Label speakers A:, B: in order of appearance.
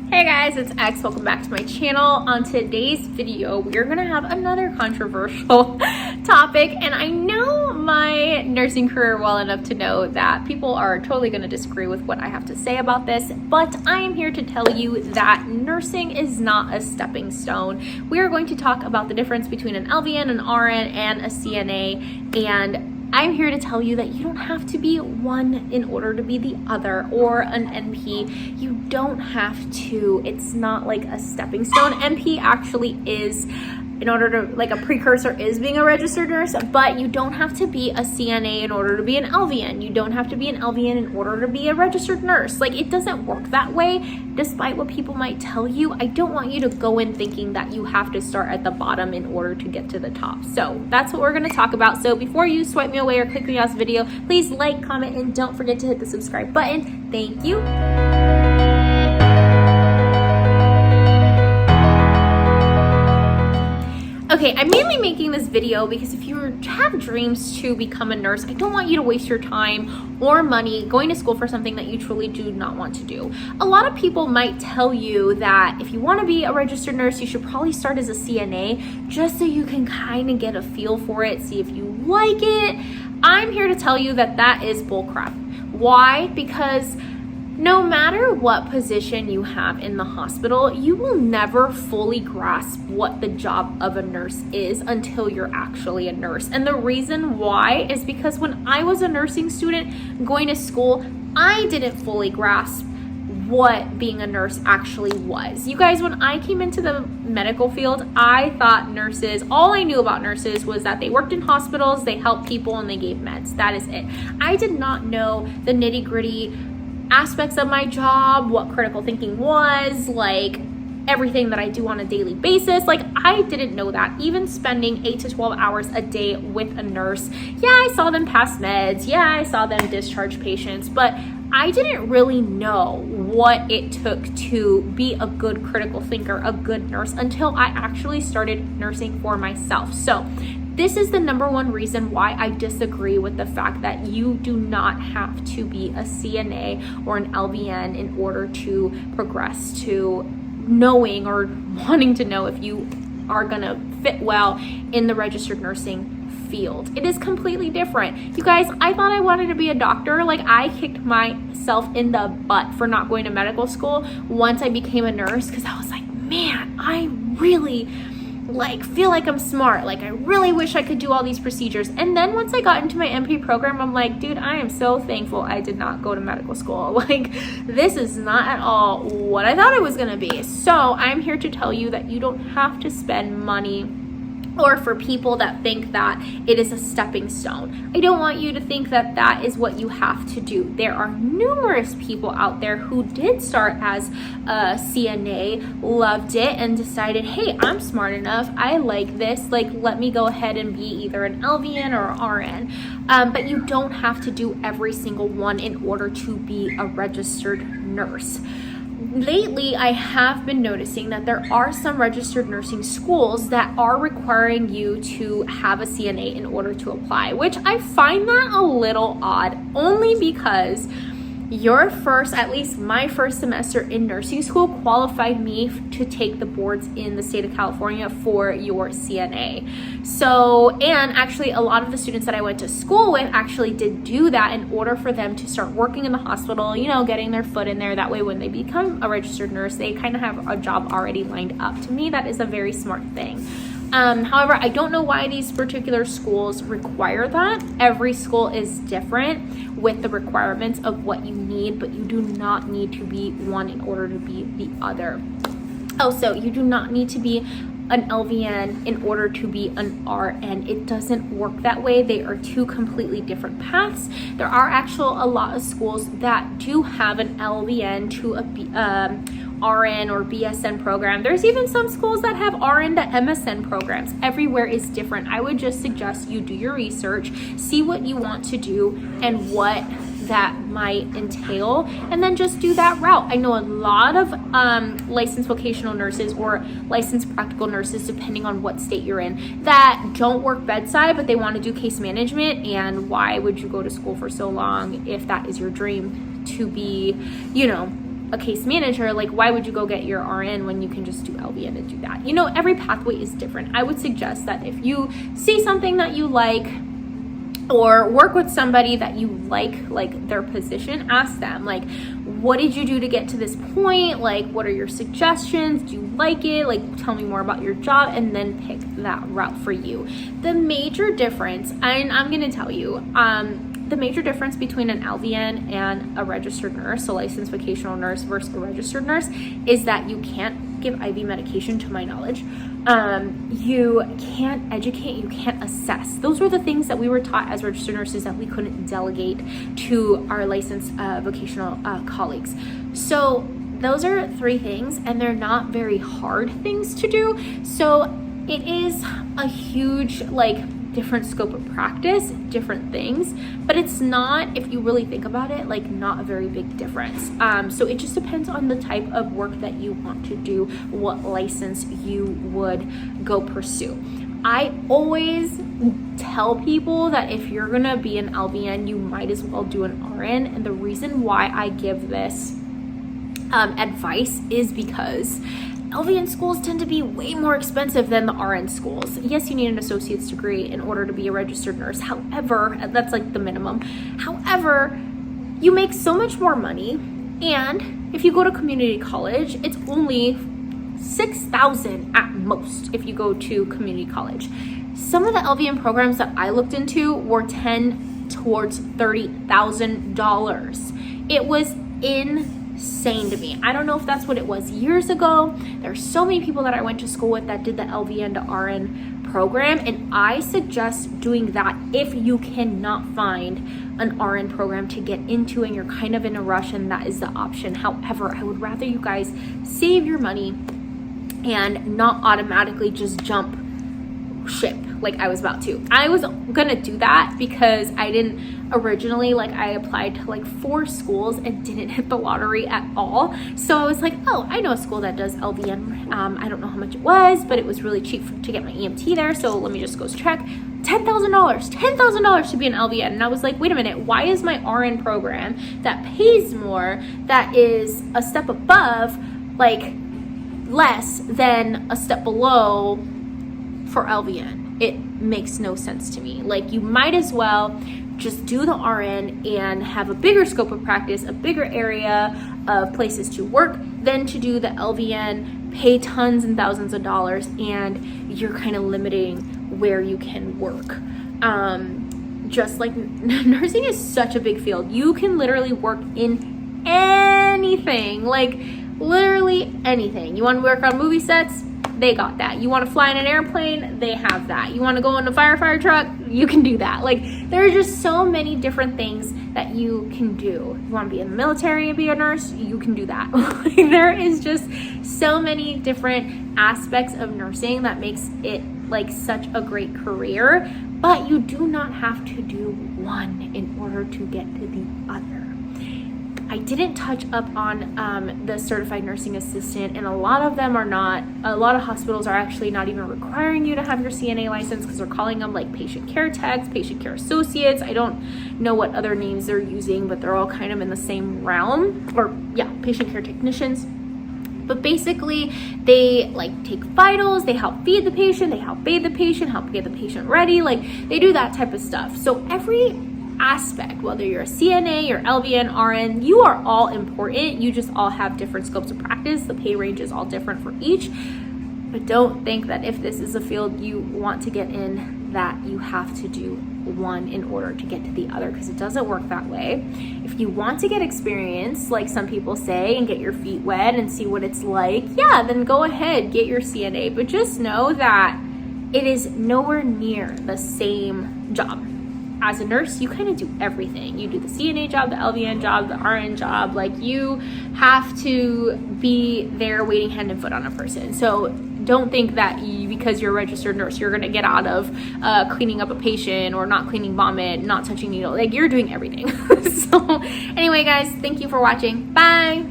A: Hey guys, it's X. Welcome back to my channel. On today's video, we're gonna have another controversial topic, and I know my nursing career well enough to know that people are totally gonna disagree with what I have to say about this, but I am here to tell you that nursing is not a stepping stone. We are going to talk about the difference between an LVN, an RN, and a CNA, and I'm here to tell you that you don't have to be one in order to be the other, or an NP. You don't have to. It's not like a stepping stone. NP actually is, in order to, like, a precursor is being a registered nurse, but you don't have to be a CNA in order to be an LVN. You don't have to be an LVN in order to be a registered nurse. Like, it doesn't work that way, despite what people might tell you. I don't want you to go in thinking that you have to start at the bottom in order to get to the top. So that's what we're gonna talk about. So before you swipe me away or click me off this video, please like, comment, and don't forget to hit the subscribe button. Thank you. Okay, I'm mainly making this video because if you have dreams to become a nurse, I don't want you to waste your time or money going to school for something that you truly do not want to do. A lot of people might tell you that if you want to be a registered nurse, you should probably start as a CNA just so you can kind of get a feel for it, see if you like it. I'm here to tell you that that is bullcrap. Why? Because no matter what position you have in the hospital, you will never fully grasp what the job of a nurse is until you're actually a nurse. And the reason why is because when I was a nursing student going to school, I didn't fully grasp what being a nurse actually was. You guys, when I came into the medical field, I thought nurses, all I knew about nurses was that they worked in hospitals, they helped people, and they gave meds. That is it. I did not know the nitty-gritty aspects of my job, what critical thinking was, like everything that I do on a daily basis. Like, I didn't know that. Even spending 8 to 12 hours a day with a nurse, yeah, I saw them pass meds, yeah, I saw them discharge patients, but I didn't really know what it took to be a good critical thinker, a good nurse, until I actually started nursing for myself. So this is the number one reason why I disagree with the fact that you do not have to be a CNA or an LVN in order to progress to knowing or wanting to know if you are gonna fit well in the registered nursing field. It is completely different. You guys, I thought I wanted to be a doctor. Like, I kicked myself in the butt for not going to medical school once I became a nurse, because I was like, man, I really feel like I'm smart. Like, I really wish I could do all these procedures. And then once I got into my MP program, I'm like, dude, I am so thankful I did not go to medical school. Like, this is not at all what I thought it was gonna be. So I'm here to tell you that you don't have to spend money, or for people that think that it is a stepping stone. I don't want you to think that that is what you have to do. There are numerous people out there who did start as a CNA, loved it, and decided, hey, I'm smart enough, I like this, like, let me go ahead and be either an LVN or an RN. But you don't have to do every single one in order to be a registered nurse. Lately, I have been noticing that there are some registered nursing schools that are requiring you to have a CNA in order to apply, which I find that a little odd, only because your first, at least my first semester in nursing school, qualified me to take the boards in the state of California for your CNA. So, and actually a lot of the students that I went to school with actually did do that in order for them to start working in the hospital, you know, getting their foot in there. That way, when they become a registered nurse, they kind of have a job already lined up. To me, that is a very smart thing. However, I don't know why these particular schools require that. Every school is different with the requirements of what you need, but you do not need to be one in order to be the other. Also, you do not need to be an LVN in order to be an RN. It doesn't work that way. They are two completely different paths. There are actually a lot of schools that do have an LVN to a RN or BSN program. There's even some schools that have RN to MSN programs. Everywhere is different. I would just suggest you do your research, see what you want to do and what that might entail, and then just do that route. I know a lot of licensed vocational nurses or licensed practical nurses, depending on what state you're in, that don't work bedside, but they want to do case management. And why would you go to school for so long if that is your dream to be, you know, a case manager, like why would you go get your RN when you can just do LVN and do that? You know, every pathway is different. I would suggest that if you see something that you like, or work with somebody that you like their position, ask them, like, what did you do to get to this point? Like, what are your suggestions? Do you like it? Like, tell me more about your job, and then pick that route for you. The major difference, and I'm going to tell you, the major difference between an LVN and a registered nurse, a licensed vocational nurse versus a registered nurse, is that you can't give IV medication, to my knowledge. You can't educate, you can't assess. Those were the things that we were taught as registered nurses that we couldn't delegate to our licensed vocational colleagues. So those are 3 things, and they're not very hard things to do. So it is a huge, different scope of practice, different things, but it's not, if you really think about it, not a very big difference. So it just depends on the type of work that you want to do, what license you would go pursue. I always tell people that if you're gonna be an LVN, you might as well do an RN, and the reason why I give this advice is because LVN schools tend to be way more expensive than the RN schools. Yes, you need an associate's degree in order to be a registered nurse. However, that's the minimum. However, you make so much more money, and if you go to community college, it's only $6,000 at most if you go to community college. Some of the LVN programs that I looked into were $10,000 towards $30,000. It was insane to me. I don't know if that's what it was years ago. There's so many people that I went to school with that did the LVN to RN program, and I suggest doing that if you cannot find an RN program to get into and you're kind of in a rush, and that is the option. However, I would rather you guys save your money and not automatically just jump ship like I was about to. I was gonna do that because I didn't originally, I applied to 4 schools and didn't hit the lottery at all. So I was like, oh, I know a school that does LVN. I don't know how much it was, but it was really cheap to get my EMT there. So let me just go check. $10,000 to be an LVN. And I was like, wait a minute, why is my RN program that pays more, that is a step above, less than a step below for LVN? It makes no sense to me. You might as well just do the RN and have a bigger scope of practice, a bigger area of places to work, than to do the LVN, pay tons and thousands of dollars, and you're kind of limiting where you can work. Just nursing is such a big field. You can literally work in anything, literally anything. You want to work on movie sets? They got that. You want to fly in an airplane? They have that. You want to go in a fire truck? You can do that. There are just so many different things that you can do. You want to be in the military and be a nurse? You can do that. There is just so many different aspects of nursing that makes it such a great career, but you do not have to do one in order to get to the other. I didn't touch up on the certified nursing assistant, and a lot of them are not. A lot of hospitals are actually not even requiring you to have your CNA license because they're calling them patient care techs, patient care associates. I don't know what other names they're using, but they're all kind of in the same realm. Or yeah, patient care technicians. But basically, they take vitals, they help feed the patient, they help bathe the patient, help get the patient ready. They do that type of stuff. So every aspect, whether you're a CNA or LVN, RN, you are all important. You just all have different scopes of practice. The pay range is all different for each. But don't think that if this is a field you want to get in, that you have to do one in order to get to the other, because it doesn't work that way. If you want to get experience, like some people say, and get your feet wet and see what it's like, yeah, then go ahead, get your CNA. But just know that it is nowhere near the same job. As a nurse, you kind of do everything. You do the CNA job, the LVN job, the RN job. You have to be there waiting hand and foot on a person. So don't think that because you're a registered nurse, you're going to get out of cleaning up a patient or not cleaning vomit, not touching needle. You're doing everything. So anyway, guys, thank you for watching. Bye.